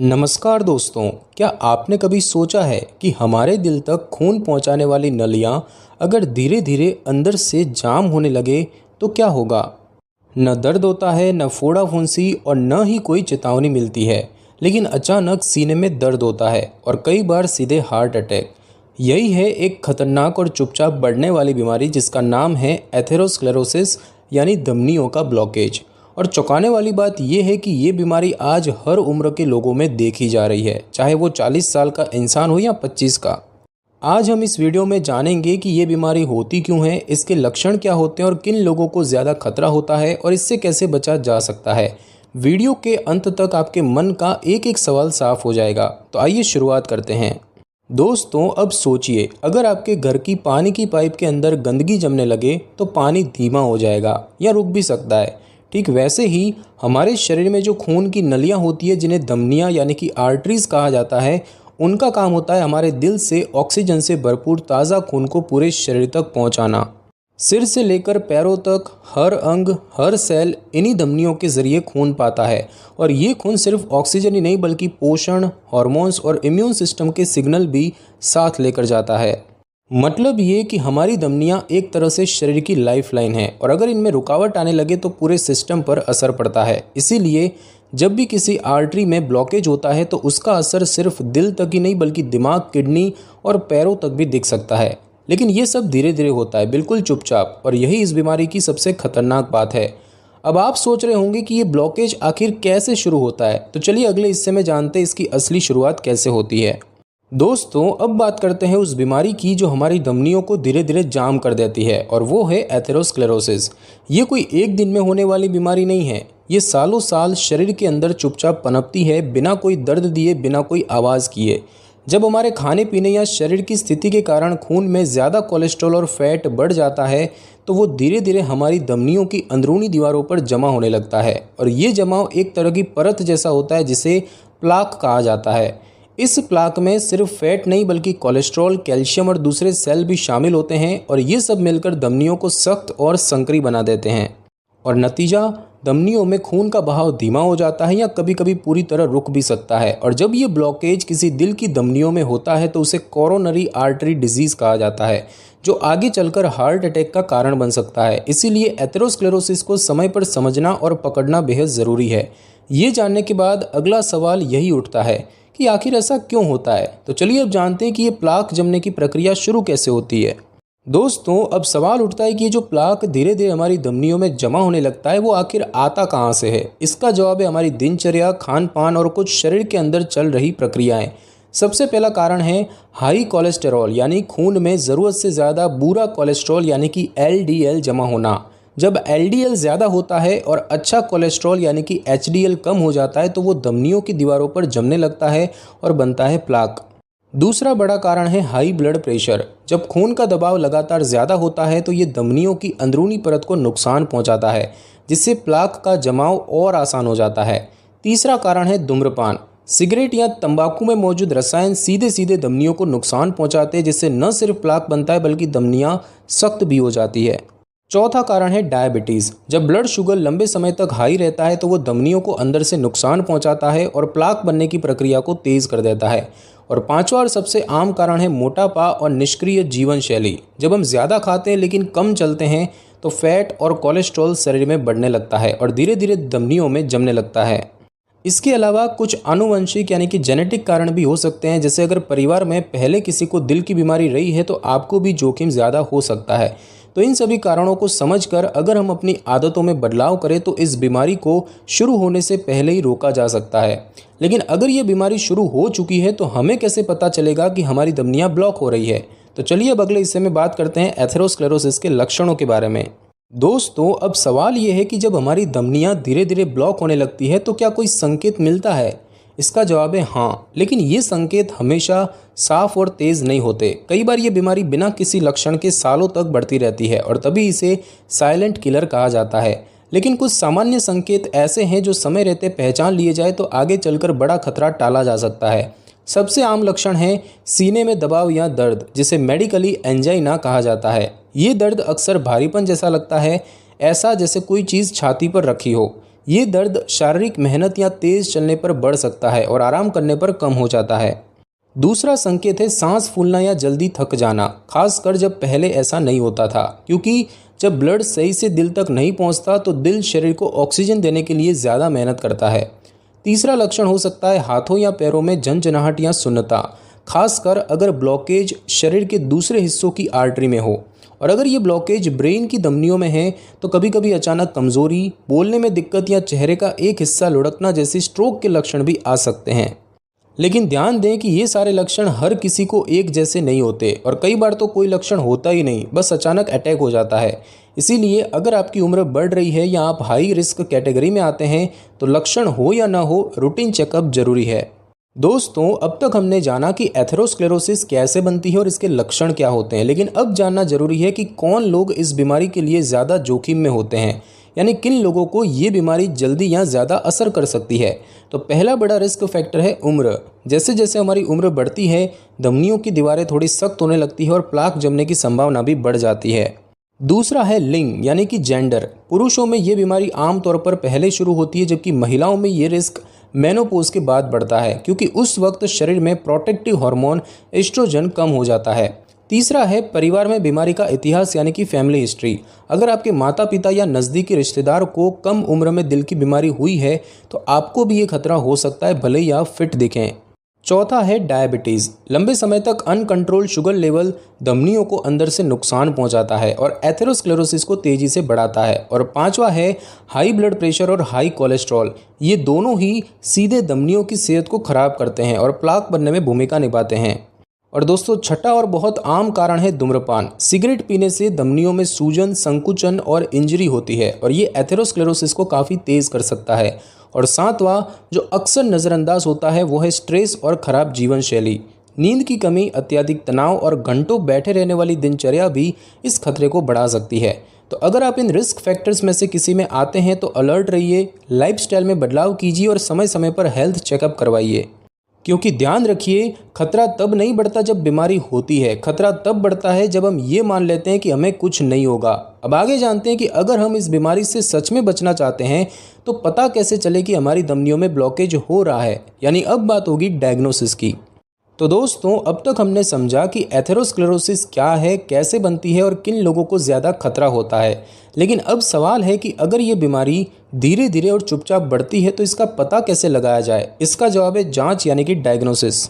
नमस्कार दोस्तों, क्या आपने कभी सोचा है कि हमारे दिल तक खून पहुंचाने वाली नलियां अगर धीरे धीरे अंदर से जाम होने लगे तो क्या होगा। न दर्द होता है, न फोड़ा फुंसी और न ही कोई चेतावनी मिलती है, लेकिन अचानक सीने में दर्द होता है और कई बार सीधे हार्ट अटैक। यही है एक खतरनाक और चुपचाप बढ़ने वाली बीमारी जिसका नाम है एथेरोस्क्लेरोसिस यानी धमनियों का ब्लॉकेज। और चौंकाने वाली बात यह है कि ये बीमारी आज हर उम्र के लोगों में देखी जा रही है, चाहे वो 40 साल का इंसान हो या 25 का। आज हम इस वीडियो में जानेंगे कि ये बीमारी होती क्यों है, इसके लक्षण क्या होते हैं और किन लोगों को ज़्यादा खतरा होता है और इससे कैसे बचा जा सकता है। वीडियो के अंत तक आपके मन का एक एक सवाल साफ हो जाएगा। तो आइए शुरुआत करते हैं। दोस्तों, अब सोचिए, अगर आपके घर की पानी की पाइप के अंदर गंदगी जमने लगे तो पानी धीमा हो जाएगा या रुक भी सकता है। ठीक वैसे ही हमारे शरीर में जो खून की नलियां होती है, जिन्हें धमनियां यानी कि आर्टरीज कहा जाता है, उनका काम होता है हमारे दिल से ऑक्सीजन से भरपूर ताज़ा खून को पूरे शरीर तक पहुंचाना। सिर से लेकर पैरों तक हर अंग, हर सेल इन्हीं धमनियों के जरिए खून पाता है। और ये खून सिर्फ ऑक्सीजन ही नहीं बल्कि पोषण, हार्मोन्स और इम्यून सिस्टम के सिग्नल भी साथ लेकर जाता है। मतलब ये कि हमारी धमनियां एक तरह से शरीर की लाइफलाइन है और अगर इनमें रुकावट आने लगे तो पूरे सिस्टम पर असर पड़ता है। इसीलिए जब भी किसी आर्टरी में ब्लॉकेज होता है तो उसका असर सिर्फ दिल तक ही नहीं बल्कि दिमाग, किडनी और पैरों तक भी दिख सकता है। लेकिन ये सब धीरे धीरे होता है, बिल्कुल चुपचाप, और यही इस बीमारी की सबसे खतरनाक बात है। अब आप सोच रहे होंगे कि ये ब्लॉकेज आखिर कैसे शुरू होता है, तो चलिए अगले हिस्से में जानते हैं इसकी असली शुरुआत कैसे होती है। दोस्तों, अब बात करते हैं उस बीमारी की जो हमारी धमनियों को धीरे धीरे जाम कर देती है, और वो है एथेरोस्क्लेरोसिस। ये कोई एक दिन में होने वाली बीमारी नहीं है, ये सालों साल शरीर के अंदर चुपचाप पनपती है, बिना कोई दर्द दिए, बिना कोई आवाज़ किए। जब हमारे खाने पीने या शरीर की स्थिति के कारण खून में ज़्यादा कोलेस्ट्रॉल और फैट बढ़ जाता है तो वो धीरे धीरे हमारी धमनियों की अंदरूनी दीवारों पर जमा होने लगता है। और ये जमाव एक तरह की परत जैसा होता है जिसे प्लाक कहा जाता है। इस प्लाक में सिर्फ फैट नहीं बल्कि कोलेस्ट्रॉल, कैल्शियम और दूसरे सेल भी शामिल होते हैं और ये सब मिलकर धमनियों को सख्त और संकरी बना देते हैं। और नतीजा, धमनियों में खून का बहाव धीमा हो जाता है या कभी कभी पूरी तरह रुक भी सकता है। और जब ये ब्लॉकेज किसी दिल की धमनियों में होता है तो उसे कोरोनरी आर्टरी डिजीज कहा जाता है, जो आगे चलकर हार्ट अटैक का कारण बन सकता है। इसीलिए एथेरोस्क्लेरोसिस को समय पर समझना और पकड़ना बेहद ज़रूरी है। ये जानने के बाद अगला सवाल यही उठता है कि आखिर ऐसा क्यों होता है। तो चलिए अब जानते हैं कि ये प्लाक जमने की प्रक्रिया शुरू कैसे होती है। दोस्तों, अब सवाल उठता है कि ये जो प्लाक धीरे धीरे हमारी धमनियों में जमा होने लगता है वो आखिर आता कहाँ से है। इसका जवाब है हमारी दिनचर्या, खान पान और कुछ शरीर के अंदर चल रही प्रक्रियाएं। सबसे पहला कारण है हाई कोलेस्टेरॉल यानी खून में ज़रूरत से ज़्यादा बुरा कोलेस्ट्रॉल यानी कि LDL जमा होना। जब LDL ज़्यादा होता है और अच्छा कोलेस्ट्रॉल यानी कि HDL कम हो जाता है तो वो धमनियों की दीवारों पर जमने लगता है और बनता है प्लाक। दूसरा बड़ा कारण है हाई ब्लड प्रेशर। जब खून का दबाव लगातार ज़्यादा होता है तो ये धमनियों की अंदरूनी परत को नुकसान पहुंचाता है, जिससे प्लाक का जमाव और आसान हो जाता है। तीसरा कारण है धूम्रपान। सिगरेट या तंबाकू में मौजूद रसायन सीधे सीधे धमनियों को नुकसान पहुंचाते हैं, जिससे न सिर्फ प्लाक बनता है बल्कि धमनियाँ सख्त भी हो जाती है। चौथा कारण है डायबिटीज़। जब ब्लड शुगर लंबे समय तक हाई रहता है तो वो धमनियों को अंदर से नुकसान पहुंचाता है और प्लाक बनने की प्रक्रिया को तेज़ कर देता है। और पांचवा और सबसे आम कारण है मोटापा और निष्क्रिय जीवन शैली। जब हम ज़्यादा खाते हैं लेकिन कम चलते हैं तो फैट और कोलेस्ट्रॉल शरीर में बढ़ने लगता है और धीरे धीरे धमनियों में जमने लगता है। इसके अलावा कुछ आनुवंशिक यानी कि जेनेटिक कारण भी हो सकते हैं, जैसे अगर परिवार में पहले किसी को दिल की बीमारी रही है तो आपको भी जोखिम ज़्यादा हो सकता है। तो इन सभी कारणों को समझकर अगर हम अपनी आदतों में बदलाव करें तो इस बीमारी को शुरू होने से पहले ही रोका जा सकता है। लेकिन अगर ये बीमारी शुरू हो चुकी है तो हमें कैसे पता चलेगा कि हमारी धमनियां ब्लॉक हो रही है। तो चलिए अब अगले हिस्से में बात करते हैं एथेरोस्क्लेरोसिस के लक्षणों के बारे में। दोस्तों, अब सवाल ये है कि जब हमारी धमनियां धीरे धीरे ब्लॉक होने लगती है तो क्या कोई संकेत मिलता है। इसका जवाब है हाँ, लेकिन ये संकेत हमेशा साफ और तेज़ नहीं होते। कई बार ये बीमारी बिना किसी लक्षण के सालों तक बढ़ती रहती है और तभी इसे साइलेंट किलर कहा जाता है। लेकिन कुछ सामान्य संकेत ऐसे हैं जो समय रहते पहचान लिए जाए तो आगे चलकर बड़ा खतरा टाला जा सकता है। सबसे आम लक्षण है सीने में दबाव या दर्द, जिसे मेडिकली एंजाइना कहा जाता है। ये दर्द अक्सर भारीपन जैसा लगता है, ऐसा जैसे कोई चीज़ छाती पर रखी हो। ये दर्द शारीरिक मेहनत या तेज चलने पर बढ़ सकता है और आराम करने पर कम हो जाता है। दूसरा संकेत है सांस फूलना या जल्दी थक जाना, खासकर जब पहले ऐसा नहीं होता था, क्योंकि जब ब्लड सही से दिल तक नहीं पहुंचता तो दिल शरीर को ऑक्सीजन देने के लिए ज़्यादा मेहनत करता है। तीसरा लक्षण हो सकता है हाथों या पैरों में झंझनाहट या सुन्नता, खासकर अगर ब्लॉकेज शरीर के दूसरे हिस्सों की आर्टरी में हो। और अगर ये ब्लॉकेज ब्रेन की धमनियों में है तो कभी कभी अचानक कमजोरी, बोलने में दिक्कत या चेहरे का एक हिस्सा लुढ़कना जैसे स्ट्रोक के लक्षण भी आ सकते हैं। लेकिन ध्यान दें कि ये सारे लक्षण हर किसी को एक जैसे नहीं होते और कई बार तो कोई लक्षण होता ही नहीं, बस अचानक अटैक हो जाता है। इसीलिए अगर आपकी उम्र बढ़ रही है या आप हाई रिस्क कैटेगरी में आते हैं तो लक्षण हो या ना हो, रूटीन चेकअप जरूरी है। दोस्तों, अब तक हमने जाना कि एथेरोस्क्लेरोसिस कैसे बनती है और इसके लक्षण क्या होते हैं, लेकिन अब जानना जरूरी है कि कौन लोग इस बीमारी के लिए ज़्यादा जोखिम में होते हैं, यानी किन लोगों को ये बीमारी जल्दी या ज़्यादा असर कर सकती है। तो पहला बड़ा रिस्क फैक्टर है उम्र। जैसे जैसे हमारी उम्र बढ़ती है, धमनियों की दीवारें थोड़ी सख्त होने लगती है और प्लाक जमने की संभावना भी बढ़ जाती है। दूसरा है लिंग यानी कि जेंडर। पुरुषों में ये बीमारी आमतौर पर पहले शुरू होती है, जबकि महिलाओं में ये रिस्क मेनोपॉज के बाद बढ़ता है, क्योंकि उस वक्त शरीर में प्रोटेक्टिव हार्मोन एस्ट्रोजन कम हो जाता है। तीसरा है परिवार में बीमारी का इतिहास यानी कि फैमिली हिस्ट्री। अगर आपके माता पिता या नज़दीकी रिश्तेदार को कम उम्र में दिल की बीमारी हुई है तो आपको भी ये खतरा हो सकता है, भले ही आप फिट दिखें। चौथा है डायबिटीज़। लंबे समय तक अनकंट्रोल शुगर लेवल धमनियों को अंदर से नुकसान पहुंचाता है और एथेरोस्क्लेरोसिस को तेजी से बढ़ाता है। और पांचवा है हाई ब्लड प्रेशर और हाई कोलेस्ट्रॉल। ये दोनों ही सीधे धमनियों की सेहत को खराब करते हैं और प्लाक बनने में भूमिका निभाते हैं। और दोस्तों, छठा और बहुत आम कारण है धूम्रपान। सिगरेट पीने से धमनियों में सूजन, संकुचन और इंजरी होती है और ये एथेरोस्क्लेरोसिस को काफ़ी तेज कर सकता है। और सातवां, जो अक्सर नज़रअंदाज होता है, वो है स्ट्रेस और ख़राब जीवन शैली। नींद की कमी, अत्यधिक तनाव और घंटों बैठे रहने वाली दिनचर्या भी इस खतरे को बढ़ा सकती है। तो अगर आप इन रिस्क फैक्टर्स में से किसी में आते हैं तो अलर्ट रहिए, लाइफस्टाइल में बदलाव कीजिए और समय समय पर हेल्थ चेकअप करवाइए। क्योंकि ध्यान रखिए, खतरा तब नहीं बढ़ता जब बीमारी होती है, खतरा तब बढ़ता है जब हम ये मान लेते हैं कि हमें कुछ नहीं होगा। अब आगे जानते हैं कि अगर हम इस बीमारी से सच में बचना चाहते हैं तो पता कैसे चले कि हमारी धमनियों में ब्लॉकेज हो रहा है, यानी अब बात होगी डायग्नोसिस की। तो दोस्तों, अब तक हमने समझा कि एथेरोस्क्लेरोसिस क्या है, कैसे बनती है और किन लोगों को ज़्यादा खतरा होता है। लेकिन अब सवाल है कि अगर ये बीमारी धीरे धीरे और चुपचाप बढ़ती है तो इसका पता कैसे लगाया जाए। इसका जवाब है जांच यानी कि डायग्नोसिस।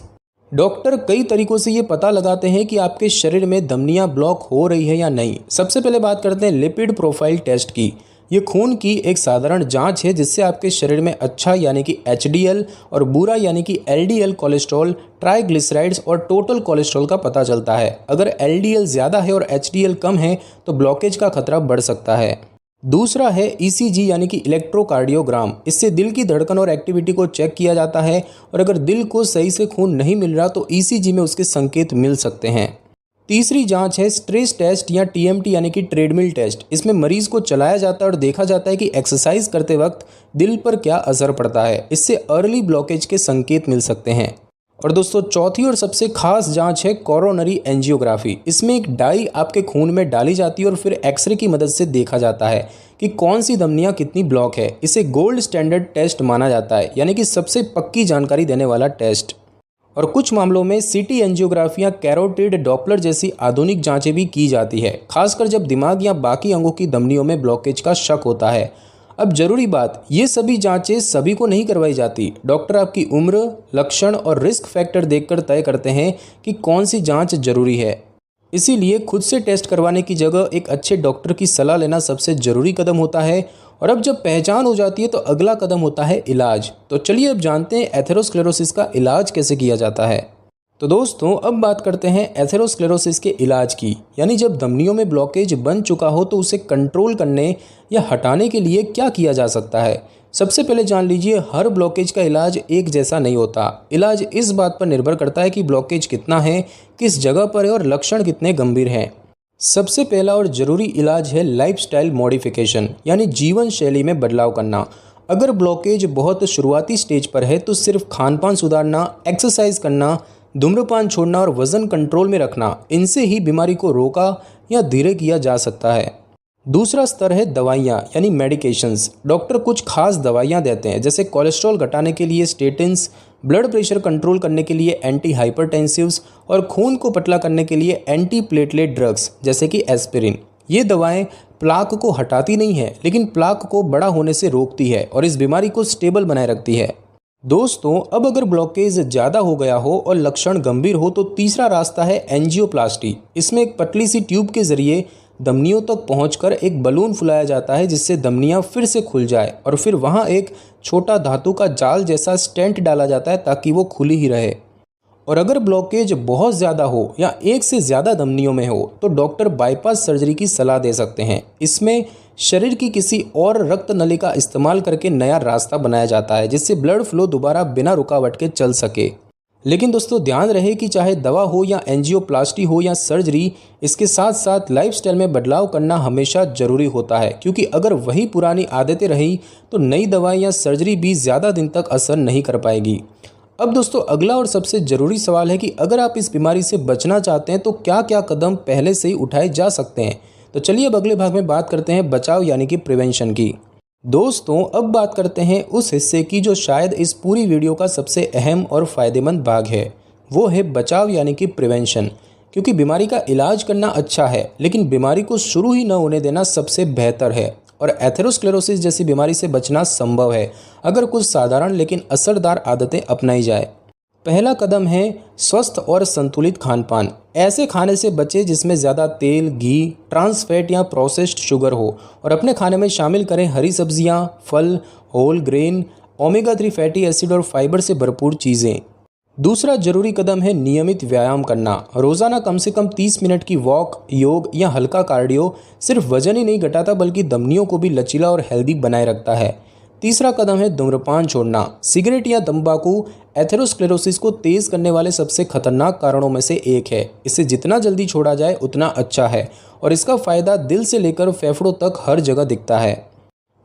डॉक्टर कई तरीकों से ये पता लगाते हैं कि आपके शरीर में धमनियाँ ब्लॉक हो रही है या नहीं। सबसे पहले बात करते हैं लिपिड प्रोफाइल टेस्ट की। ये खून की एक साधारण जांच है जिससे आपके शरीर में अच्छा यानी कि एचडीएल और बुरा यानी कि एलडीएल कोलेस्ट्रॉल, ट्राइग्लिसराइड्स और टोटल कोलेस्ट्रॉल का पता चलता है। अगर एलडीएल ज़्यादा है और एचडीएल कम है तो ब्लॉकेज का खतरा बढ़ सकता है। दूसरा है ईसीजी यानी कि इलेक्ट्रोकार्डियोग्राम। इससे दिल की धड़कन और एक्टिविटी को चेक किया जाता है और अगर दिल को सही से खून नहीं मिल रहा तो ईसीजी में उसके संकेत मिल सकते हैं। तीसरी जांच है स्ट्रेस टेस्ट या टीएमटी यानी कि ट्रेडमिल टेस्ट। इसमें मरीज को चलाया जाता है और देखा जाता है कि एक्सरसाइज करते वक्त दिल पर क्या असर पड़ता है। इससे अर्ली ब्लॉकेज के संकेत मिल सकते हैं। और दोस्तों, चौथी और सबसे खास जांच है कोरोनरी एंजियोग्राफी। इसमें एक डाई आपके खून में डाली जाती है और फिर एक्सरे की मदद से देखा जाता है कि कौन सी धमनियां कितनी ब्लॉक है। इसे गोल्ड स्टैंडर्ड टेस्ट माना जाता है, यानी कि सबसे पक्की जानकारी देने वाला टेस्ट। और कुछ मामलों में सीटी एंजियोग्राफी या कैरोटिड डॉपलर जैसी आधुनिक जांचें भी की जाती है, खासकर जब दिमाग या बाकी अंगों की धमनियों में ब्लॉकेज का शक होता है। अब जरूरी बात, ये सभी जांचें सभी को नहीं करवाई जाती। डॉक्टर आपकी उम्र, लक्षण और रिस्क फैक्टर देखकर तय करते हैं कि कौन सी जांच जरूरी है। इसीलिए खुद से टेस्ट करवाने की जगह एक अच्छे डॉक्टर की सलाह लेना सबसे ज़रूरी कदम होता है। और अब जब पहचान हो जाती है तो अगला कदम होता है इलाज। तो चलिए अब जानते हैं एथेरोस्क्लेरोसिस का इलाज कैसे किया जाता है। तो दोस्तों, अब बात करते हैं एथेरोस्क्लेरोसिस के इलाज की, यानी जब धमनियों में ब्लॉकेज बन चुका हो तो उसे कंट्रोल करने या हटाने के लिए क्या किया जा सकता है। सबसे पहले जान लीजिए, हर ब्लॉकेज का इलाज एक जैसा नहीं होता। इलाज इस बात पर निर्भर करता है कि ब्लॉकेज कितना है, किस जगह पर है और लक्षण कितने गंभीर हैं। सबसे पहला और ज़रूरी इलाज है लाइफस्टाइल मॉडिफिकेशन, यानी जीवन शैली में बदलाव करना। अगर ब्लॉकेज बहुत शुरुआती स्टेज पर है तो सिर्फ खान पान सुधारना, एक्सरसाइज करना, धूम्रपान छोड़ना और वज़न कंट्रोल में रखना, इनसे ही बीमारी को रोका या धीरे किया जा सकता है। दूसरा स्तर है दवाइयाँ यानी मेडिकेशंस। डॉक्टर कुछ खास दवाइयाँ देते हैं, जैसे कोलेस्ट्रॉल घटाने के लिए स्टेटिन्स, ब्लड प्रेशर कंट्रोल करने के लिए एंटी हाइपरटेंसिव्स और खून को पतला करने के लिए एंटी प्लेटलेट ड्रग्स जैसे कि एस्पिरिन। ये दवाएं प्लाक को हटाती नहीं है, लेकिन प्लाक को बड़ा होने से रोकती है और इस बीमारी को स्टेबल बनाए रखती है। दोस्तों, अब अगर ब्लॉकेज ज़्यादा हो गया हो और लक्षण गंभीर हो तो तीसरा रास्ता है एंजियोप्लास्टी। इसमें एक पतली सी ट्यूब के जरिए धमनियों तक पहुंचकर एक बलून फुलाया जाता है, जिससे धमनियां फिर से खुल जाए और फिर वहां एक छोटा धातु का जाल जैसा स्टेंट डाला जाता है ताकि वो खुली ही रहे। और अगर ब्लॉकेज बहुत ज़्यादा हो या एक से ज़्यादा धमनियों में हो तो डॉक्टर बाईपास सर्जरी की सलाह दे सकते हैं। इसमें शरीर की किसी और रक्त नली का इस्तेमाल करके नया रास्ता बनाया जाता है, जिससे ब्लड फ्लो दोबारा बिना रुकावट के चल सके। लेकिन दोस्तों, ध्यान रहे कि चाहे दवा हो या एंजियोप्लास्टी हो या सर्जरी, इसके साथ साथ लाइफस्टाइल में बदलाव करना हमेशा ज़रूरी होता है, क्योंकि अगर वही पुरानी आदतें रही तो नई दवाई या सर्जरी भी ज़्यादा दिन तक असर नहीं कर पाएगी। अब दोस्तों, अगला और सबसे ज़रूरी सवाल है कि अगर आप इस बीमारी से बचना चाहते हैं तो क्या क्या कदम पहले से ही उठाए जा सकते हैं। तो चलिए अब अगले भाग में बात करते हैं बचाव यानी कि प्रिवेंशन की। दोस्तों, अब बात करते हैं उस हिस्से की जो शायद इस पूरी वीडियो का सबसे अहम और फ़ायदेमंद भाग है। वो है बचाव यानी कि प्रिवेंशन। क्योंकि बीमारी का इलाज करना अच्छा है, लेकिन बीमारी को शुरू ही न होने देना सबसे बेहतर है। और एथेरोस्क्लेरोसिस जैसी बीमारी से बचना संभव है अगर कुछ साधारण लेकिन असरदार आदतें अपनाई जाए। पहला कदम है स्वस्थ और संतुलित खानपान। ऐसे खाने से बचें जिसमें ज़्यादा तेल, घी, ट्रांस फैट या प्रोसेस्ड शुगर हो, और अपने खाने में शामिल करें हरी सब्जियां, फल, whole grain, omega 3 fatty acid और फाइबर से भरपूर चीज़ें। दूसरा जरूरी कदम है नियमित व्यायाम करना। रोज़ाना कम से कम 30 मिनट की वॉक, योग या हल्का कार्डियो सिर्फ वजन ही नहीं घटाता बल्कि धमनियों को भी लचीला और हेल्दी बनाए रखता है। तीसरा कदम है धूम्रपान छोड़ना। सिगरेट या तंबाकू एथेरोस्क्लेरोसिस को तेज करने वाले सबसे खतरनाक कारणों में से एक है। इसे जितना जल्दी छोड़ा जाए उतना अच्छा है और इसका फ़ायदा दिल से लेकर फेफड़ों तक हर जगह दिखता है।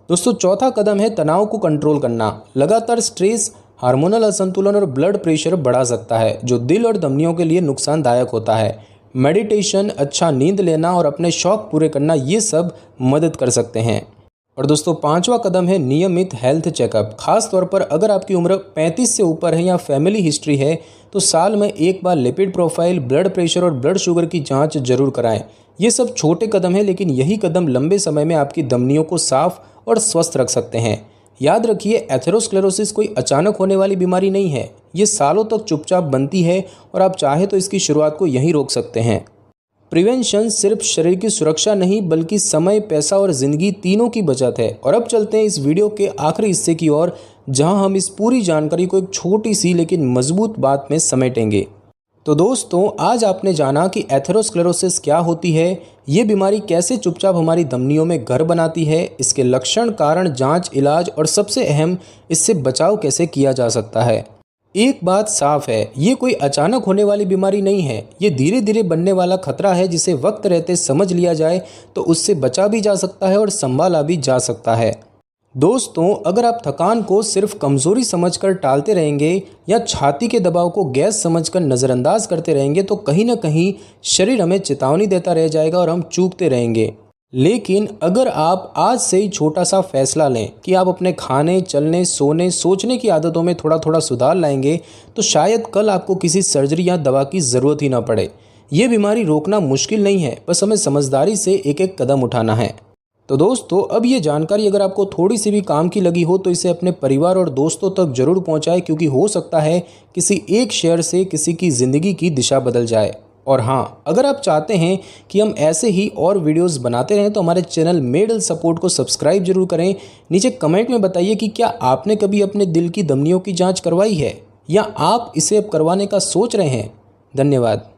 दोस्तों, चौथा कदम है तनाव को कंट्रोल करना। लगातार स्ट्रेस हार्मोनल असंतुलन और ब्लड प्रेशर बढ़ा सकता है, जो दिल और धमनियों के लिए नुकसानदायक होता है। मेडिटेशन, अच्छा नींद लेना और अपने शौक पूरे करना, ये सब मदद कर सकते हैं। और दोस्तों, पांचवा कदम है नियमित हेल्थ चेकअप। खास तौर पर अगर आपकी उम्र 35 से ऊपर है या फैमिली हिस्ट्री है तो साल में एक बार लिपिड प्रोफाइल, ब्लड प्रेशर और ब्लड शुगर की जांच जरूर कराएं। ये सब छोटे कदम हैं, लेकिन यही कदम लंबे समय में आपकी धमनियों को साफ और स्वस्थ रख सकते हैं। याद रखिए, एथेरोस्क्लेरोसिस कोई अचानक होने वाली बीमारी नहीं है। ये सालों तक चुपचाप बनती है और आप चाहे तो इसकी शुरुआत को यहीं रोक सकते हैं। प्रिवेंशन सिर्फ शरीर की सुरक्षा नहीं बल्कि समय, पैसा और ज़िंदगी तीनों की बचत है। और अब चलते हैं इस वीडियो के आखिरी हिस्से की ओर, जहां हम इस पूरी जानकारी को एक छोटी सी लेकिन मजबूत बात में समेटेंगे। तो दोस्तों, आज आपने जाना कि एथेरोस्क्लेरोसिस क्या होती है, ये बीमारी कैसे चुपचाप हमारी धमनियों में घर बनाती है, इसके लक्षण, कारण, जांच, इलाज और सबसे अहम, इससे बचाव कैसे किया जा सकता है। एक बात साफ है, ये कोई अचानक होने वाली बीमारी नहीं है। ये धीरे धीरे बनने वाला खतरा है, जिसे वक्त रहते समझ लिया जाए तो उससे बचा भी जा सकता है और संभाला भी जा सकता है। दोस्तों, अगर आप थकान को सिर्फ कमज़ोरी समझकर टालते रहेंगे या छाती के दबाव को गैस समझकर नज़रअंदाज करते रहेंगे तो कहीं ना कहीं शरीर हमें चेतावनी देता रह जाएगा और हम चूकते रहेंगे। लेकिन अगर आप आज से ही छोटा सा फैसला लें कि आप अपने खाने, चलने, सोने, सोचने की आदतों में थोड़ा थोड़ा सुधार लाएंगे तो शायद कल आपको किसी सर्जरी या दवा की ज़रूरत ही ना पड़े। ये बीमारी रोकना मुश्किल नहीं है, बस हमें समझदारी से एक एक कदम उठाना है। तो दोस्तों, अब ये जानकारी अगर आपको थोड़ी सी भी काम की लगी हो तो इसे अपने परिवार और दोस्तों तक जरूर पहुंचाएं, क्योंकि हो सकता है किसी एक शेयर से किसी की ज़िंदगी की दिशा बदल जाए। और हाँ, अगर आप चाहते हैं कि हम ऐसे ही और वीडियोस बनाते रहें तो हमारे चैनल मेडल सपोर्ट को सब्सक्राइब जरूर करें। नीचे कमेंट में बताइए कि क्या आपने कभी अपने दिल की धमनियों की जाँच करवाई है या आप इसे अब करवाने का सोच रहे हैं। धन्यवाद।